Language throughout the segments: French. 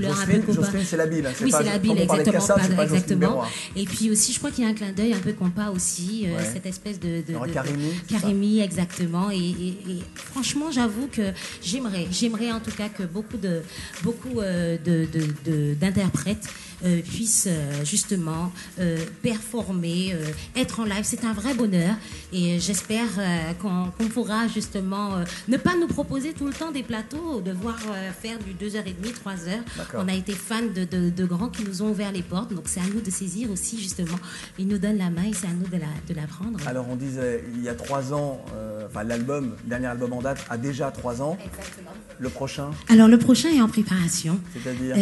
couleurs un peu compas. Jocelyne, c'est la bile. Oui, c'est la bile, exactement. Exactement. Et puis aussi, je crois qu'il y a un clin d'œil un peu compas aussi, cette espèce de Karimi, exactement. Et franchement, j'avoue que j'aimerais en tout cas que beaucoup d'interprètes puissent justement performer, être en live. C'est un vrai bonheur et j'espère qu'on pourra justement ne pas nous proposer tout le temps des plateaux, devoir faire du 2h30, 3h. On a été fans de grands qui nous ont ouvert les portes, donc c'est à nous de saisir aussi justement. Ils nous donnent la main et c'est à nous de la prendre. Alors on disait, il y a 3 ans, le dernier album en date a déjà 3 ans. Exactement. Le prochain? Alors le prochain est en préparation. C'est-à-dire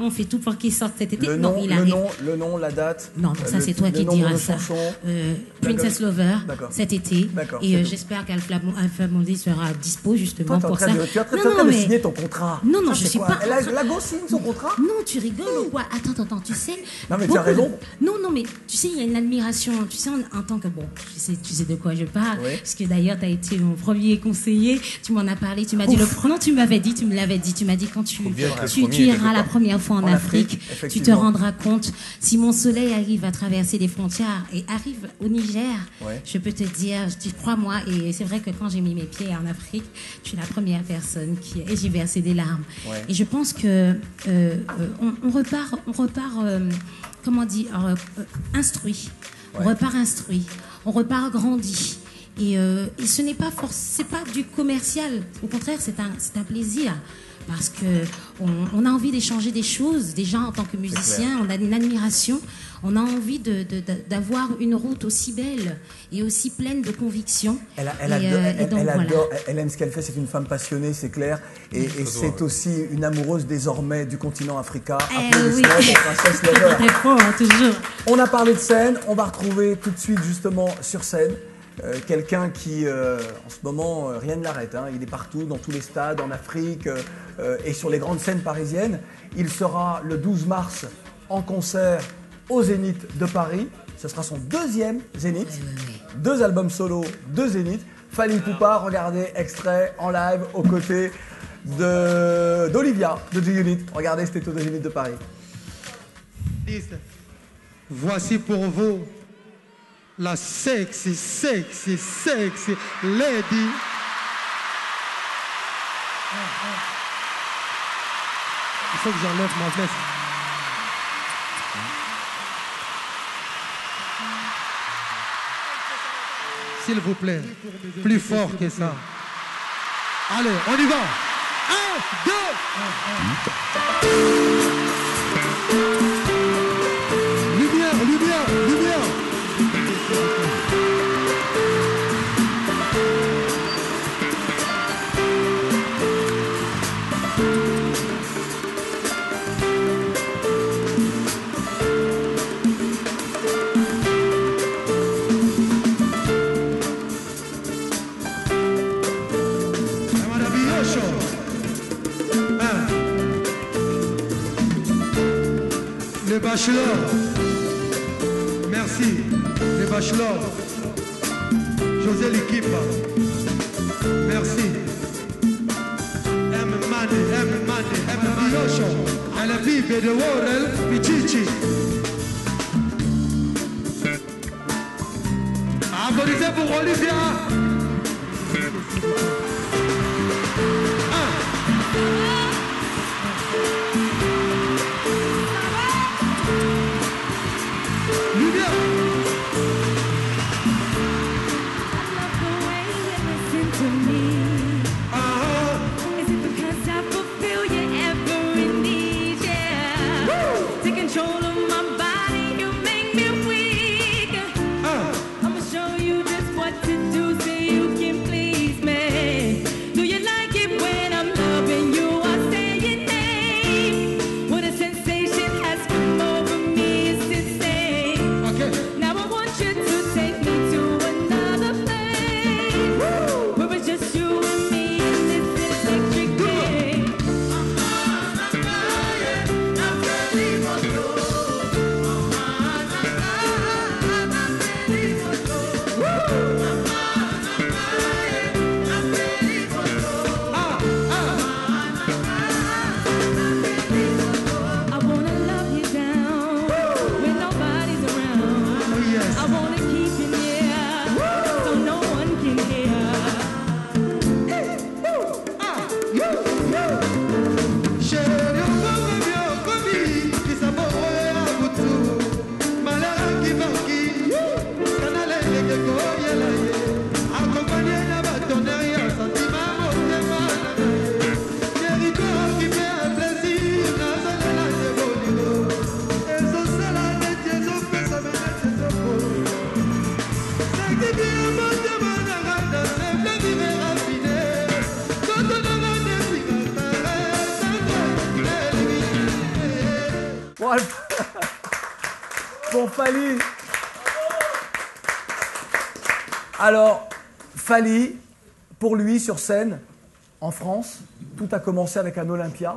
on fait tout pour qu'il sorte cet été. Le nom, la date. Non, ça c'est toi qui diras ça. Princess Lover cet été. Et j'espère qu'Alpha Blondy sera dispo justement pour ça. Tu es en train de signer ton contrat. Non, je suis pas. La go signe son contrat? Non, tu rigoles ou quoi? Attends, tu sais. Non, mais tu as raison. Non, mais tu sais, il y a une admiration. Tu sais, en tant que. Bon, tu sais de quoi je parle. Oui. Parce que d'ailleurs, tu as été mon premier conseiller. Tu m'en as parlé. Tu m'as dit non, tu me l'avais dit. Tu m'as dit quand tu iras la première fois en Afrique, tu te rendras compte. Si mon soleil arrive à traverser les frontières et arrive au Niger, je peux te dire, tu crois-moi, et c'est vrai que quand j'ai mis mes pieds en Afrique, je suis la première personne et j'ai versé des larmes. Et je pense que on repart, comment dire, instruit. On repart instruit. On repart grandi. Et ce n'est pas c'est pas du commercial. Au contraire, c'est un plaisir. Parce qu'on a envie d'échanger des choses. Déjà, en tant que musicien, on a une admiration. On a envie d'avoir une route aussi belle et aussi pleine de convictions. Elle aime ce qu'elle fait. C'est une femme passionnée, c'est clair. Et c'est aussi une amoureuse désormais du continent africain. Princess Lover. Très fort, toujours. On a parlé de scène. On va retrouver tout de suite, justement, sur scène. Quelqu'un qui, en ce moment, rien ne l'arrête. Il est partout, dans tous les stades, en Afrique et sur les grandes scènes parisiennes. Il sera le 12 mars en concert au Zénith de Paris. Ce sera son 2e Zénith. 2 albums solo, 2 Zéniths. Fally Ipupa, regardez, extrait en live aux côtés d'Olivia de G-Unit. Regardez, c'était au Zénith de Paris. Voici pour vous la sexy lady. Il faut que j'enlève ma veste. S'il vous plaît, plus fort que ça. Allez, on y va. 1, 2. Lumière. Les bachelors, merci. Les bachelors, José l'équipe, merci. M. Biosho, elle est vive de Worrell, Pichichi. Applaudissez pour Olivia. Show you just what to do. pour Fally. Alors, Fally, pour lui, sur scène, en France, tout a commencé avec un Olympia.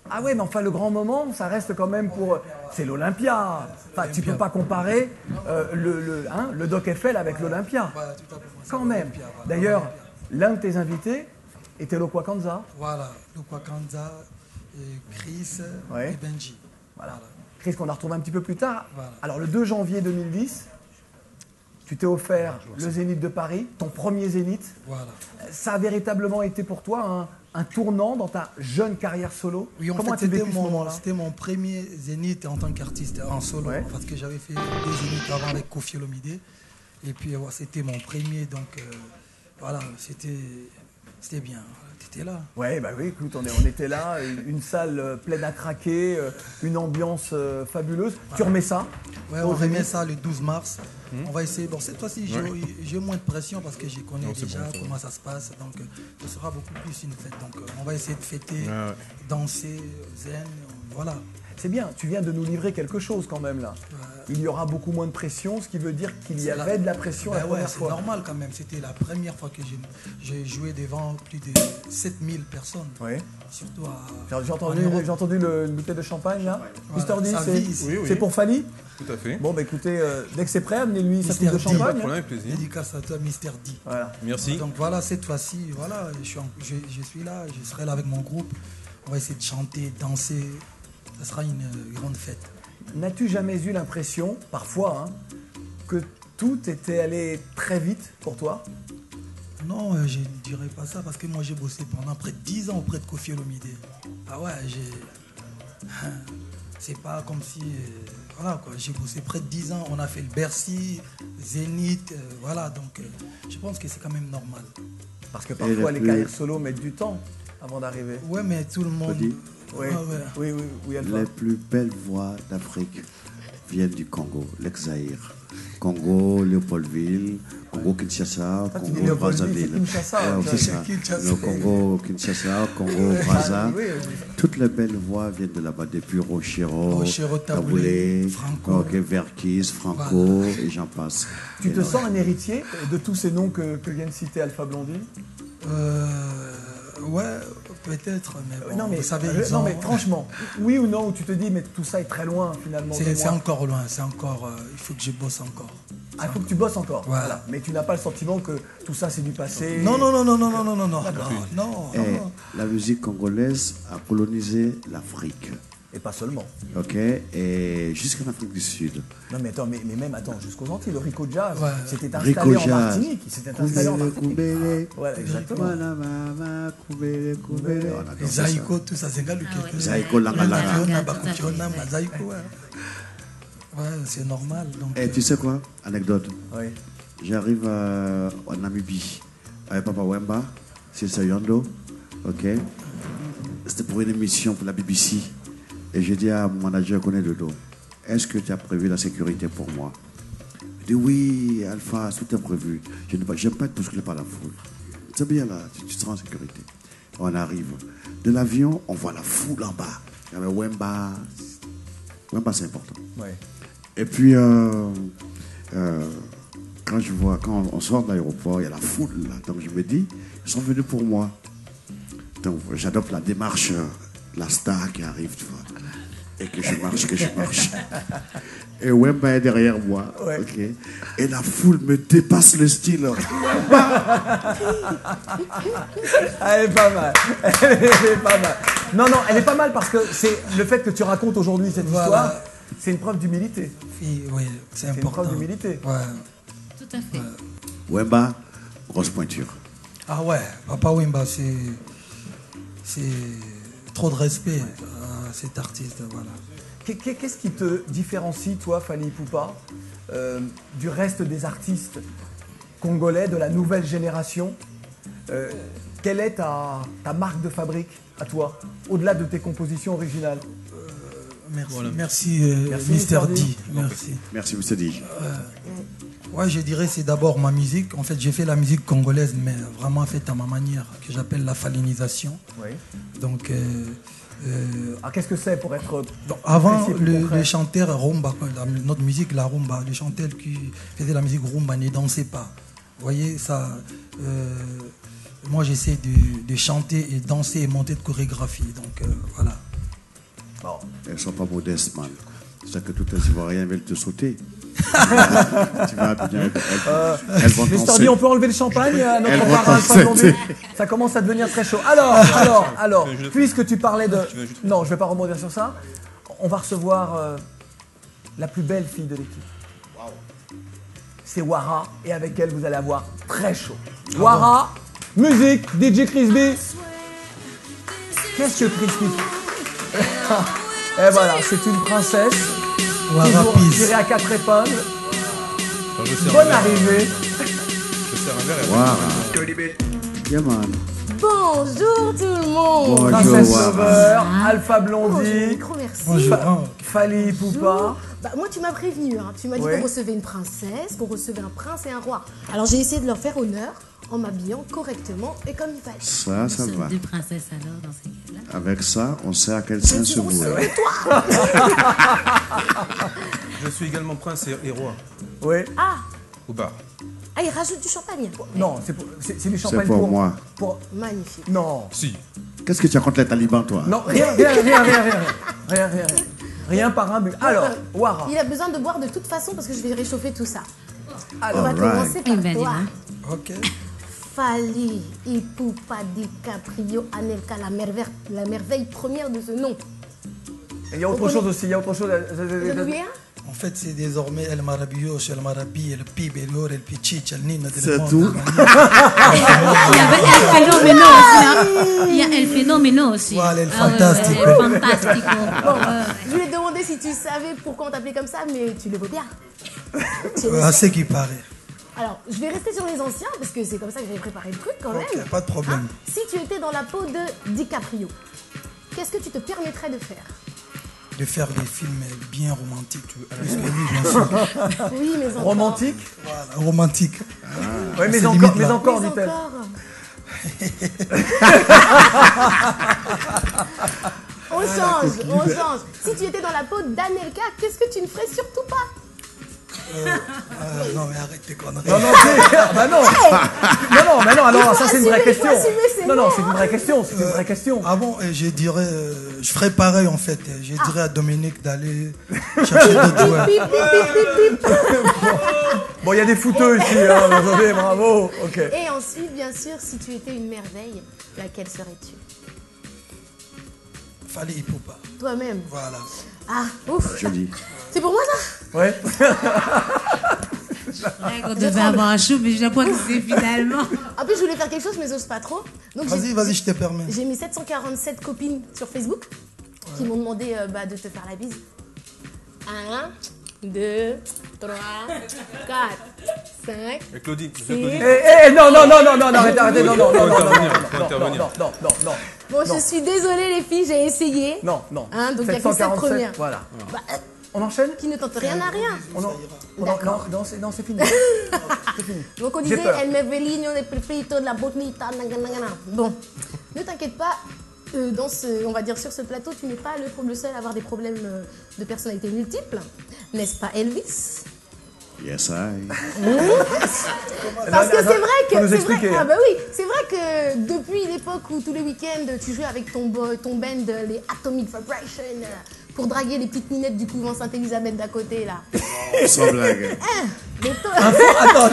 Ah ouais, mais enfin, le grand moment, ça reste quand même pour... C'est l'Olympia. Enfin, tu peux pas comparer le Doc Eiffel avec l'Olympia. Quand même. D'ailleurs, l'un de tes invités était Lokwa Kanza. Voilà, Lokwa Kanza, Chris et Benji. Voilà. Chris, qu'on a retrouvé un petit peu plus tard. Voilà. Alors, le 2 janvier 2010, tu t'es offert le Zénith de Paris, ton premier Zénith. Voilà. Ça a véritablement été pour toi un tournant dans ta jeune carrière solo. Oui, en Comment fait, as-tu vécu ce moment-là? c'était mon premier Zénith en tant qu'artiste en solo. Ouais. Parce que j'avais fait des Zéniths avant avec Kofi Olomide. Et puis, c'était mon premier. Donc, voilà, c'était bien. Tu étais là. Ouais, bah oui, écoute, on était là, une salle pleine à craquer, une ambiance fabuleuse. Tu remets ça? Ouais, on remet ça le 12 mars. On va essayer. Bon, cette fois-ci, j'ai moins de pression parce que je connais déjà comment ça se passe. Donc, ce sera beaucoup plus une fête. Donc, on va essayer de fêter, danser, zen, voilà. C'est bien, tu viens de nous livrer quelque chose quand même là. Il y aura beaucoup moins de pression, ce qui veut dire qu'il y avait de la pression la première fois. C'est normal quand même. C'était la première fois que j'ai joué devant plus de 7000 personnes. Oui. Surtout à... J'ai entendu le bouteille de champagne là. Voilà, Mister D, c'est pour Fally? Tout à fait. Bon, bah écoutez, dès que c'est prêt, amenez-lui sa coupe de D. champagne. Pas de problème, avec plaisir. Dédicace à toi, Mister D. Voilà. Merci. Donc voilà, cette fois-ci, voilà, je suis là, je serai là avec mon groupe. On va essayer de chanter, danser. Ça sera une grande fête. N'as-tu jamais eu l'impression, parfois, que tout était allé très vite pour toi? Non, je ne dirais pas ça parce que moi j'ai bossé pendant près de 10 ans auprès de Kofi Olomide. Ah ouais, c'est pas comme si... voilà quoi, j'ai bossé près de 10 ans, on a fait le Bercy, Zénith, voilà, donc je pense que c'est quand même normal. Parce que parfois les carrières solo mettent du temps avant d'arriver. Ouais, mais tout le monde... Oui, Alpha. Les plus belles voix d'Afrique viennent du Congo, l'ex-Zaïre. Congo, Léopoldville, Congo, Kinshasa, Congo, Brazzaville. C'est ça. Le Congo, Kinshasa, Congo, Brazza. Toutes les belles voix viennent de là-bas, depuis Rochero, Taboulé, Verkis, Franco, et j'en passe. Tu te sens un héritier de tous ces noms que vient de citer Alpha Blondy? Ouais, peut-être, mais bon, non, mais, vous savez, non, mais franchement, oui ou non, où tu te dis, mais tout ça est très loin finalement. C'est encore loin, c'est encore. Il faut que je bosse encore. Ah, il faut que tu bosses encore. Voilà. Mais tu n'as pas le sentiment que tout ça c'est du passé? Non. La musique congolaise a colonisé l'Afrique. Et pas seulement. Ok, et jusqu'en Afrique du Sud. Non mais attends, mais même jusqu'aux Antilles, le Rico Jazz, c'était installé Rico en Martinique. C'était installé en Martinique. Voilà, exactement. Zaïko, tout ça, c'est gars Zaïko, ouais, c'est normal. Donc... Et tu sais quoi? Anecdote. Oui. J'arrive en Namibie avec Papa Wemba, c'est Yondo. Ok. C'était pour une émission pour la BBC. Et j'ai dit à mon manager Koné Dodo, est-ce que tu as prévu la sécurité pour moi? Il dit oui, Alpha, tout est prévu. Je n'aime pas être bousculé par la foule. C'est bien là, tu seras en sécurité. On arrive. De l'avion, on voit la foule en bas. Il y avait Wemba. Wemba, c'est important. Ouais. Et puis, quand on sort de l'aéroport, il y a la foule là. Donc je me dis, ils sont venus pour moi. Donc j'adopte la démarche, la star qui arrive, tu vois. Et que je marche. Et Wemba est derrière moi. Ouais. Okay. Et la foule me dépasse le style. Elle est pas mal. Non, elle est pas mal parce que c'est le fait que tu racontes aujourd'hui cette histoire, c'est une preuve d'humilité. Oui, c'est important. C'est une preuve d'humilité. Ouais. Tout à fait. Wemba, grosse pointure. Ah ouais, Papa Wemba, c'est trop de respect à cet artiste, voilà. Qu'est-ce qui te différencie, toi, Fally Ipupa, du reste des artistes congolais de la nouvelle génération? Quelle est ta marque de fabrique à toi, au-delà de tes compositions originales? Merci, voilà. merci Mr. D. Merci. Merci Mr. D. Ouais, je dirais c'est d'abord ma musique. En fait, j'ai fait la musique congolaise, mais vraiment faite à ma manière, que j'appelle la falinisation. Oui. Donc, alors qu'est-ce que c'est pour être... avant, les chanteurs rumba, notre musique, la rumba, les chanteurs qui faisaient la musique rumba ne dansaient pas. Vous voyez, ça... moi, j'essaie de chanter et danser et monter de chorégraphie. Donc, voilà. Bon. Elles ne sont pas modestes, man. C'est-à-dire que toutes les Ivoiriens veulent te sauter. Tu vas bien. Elles vont danser. Mr. D, on peut enlever le champagne à notre parrain Alpha Blondy. Ça commence à devenir très chaud. Alors, puisque tu parlais de... Non, je ne vais pas rebondir sur ça. On va recevoir la plus belle fille de l'équipe. C'est Wara, et avec elle, vous allez avoir très chaud. Wara, musique, DJ Chris B. Qu'est-ce que Chris B? Et voilà, c'est une princesse. Toujours tirée à 4 épingles. Bonne arrivée. Wara. Yeah, man. Bonjour tout le monde. Bonjour, Princesse Wara. Lover, Alpha Blondy, Merci. Fali Poupa. Bah, moi, tu m'as prévenu. Hein. Tu m'as dit Ouais. qu'on recevait une princesse, qu'on recevait un prince et un roi. Alors, j'ai essayé de leur faire honneur en m'habillant correctement et comme il fallait. Ça va. Deux princesses alors dans ces cas-là. Avec ça, on sait à quel sein se vouer. Je suis également prince et roi. Oui. Au bar. Ah, il rajoute du champagne. Non, c'est du champagne C'est pour moi. Magnifique. Non. Si. Qu'est-ce que tu as contre les talibans, toi? Non, rien. Rien par un but. Alors, Wara. Il a besoin de boire de toute façon parce que je vais réchauffer tout ça. Alors, On va commencer par Ben, toi. Ok. Fali Ipupa DiCaprio Anelka, la merveille première de ce nom. il y a autre chose aussi. Vous avez oublié un? En fait, c'est désormais El Marabillos, El Marabi, El Pibelor, El Pichichi, El Nino. C'est tout. Il y avait El Phénoméno aussi. Hein. Il y a El Phénoméno aussi. Voilà, El Ah ouais, Fantastico. El Fantastico. Bon, je voulais te demander si tu savais pourquoi on t'appelait comme ça, mais tu le veux bien. Tu le À sais. ce qui paraît. Alors, je vais rester sur les anciens parce que c'est comme ça que j'avais préparé le truc quand même. Ok, pas de problème. Si tu étais dans la peau de DiCaprio, qu'est-ce que tu te permettrais de faire? De faire des films bien romantiques. Plus que lui, bien sûr. Oui, mais encore. Romantique. Voilà, romantique. Oui, mais C'est encore, limite, mais là. encore, Mais dit-elle. encore. On change. Si tu étais dans la peau d'Anelka, qu'est-ce que tu ne ferais surtout pas? Non, mais arrête tes conneries. Non, bah non. Non, alors ça c'est une vraie question. Non, c'est une vraie question, c'est une vraie question. Ah bon, je dirais, je ferais pareil en fait. Je dirais à Dominique d'aller chercher d'autres joueurs. Pip, pip, pip, pip, pip. Bon, il y a des fouteux ici, hein, désolé, bravo. Ok. Et ensuite, bien sûr, si tu étais une merveille, laquelle serais-tu? Fallait Ipupa. Toi-même. Voilà. Ah, ouf. Joli. C'est pour moi ça? Ouais. On devait avoir un show, mais je crois que c'est finalement. En plus, je voulais faire quelque chose, mais j'ose pas trop. Donc, Vas-y, je te permets. J'ai mis 747 copines sur Facebook qui m'ont demandé de te faire la bise. 1, 2, 3, 4, 5. Et Claudine. Non, arrêtez, non. Bon, je suis désolée les filles, j'ai essayé. Non. Hein, donc il y a que cette première. Voilà. Bah, On enchaîne? qui ne tente rien à rien. D'accord. Non, c'est fini. C'est fini. Donc on J'ai disait, peur. elle me veligno de prefito de la bonita, nanganangana. Bon, ne t'inquiète pas, on va dire sur ce plateau, tu n'es pas le seul à avoir des problèmes de personnalité multiples. N'est-ce pas Elvis? Yes, I. Parce que c'est vrai que... Faut nous c'est expliquer. vrai, ah bah oui, c'est vrai que depuis l'époque où tous les week-ends, tu jouais avec ton band, les Atomic Vibration, pour draguer les petites minettes du couvent Sainte-Élisabeth d'à côté, là. Sans blague. Mais toi... Attends.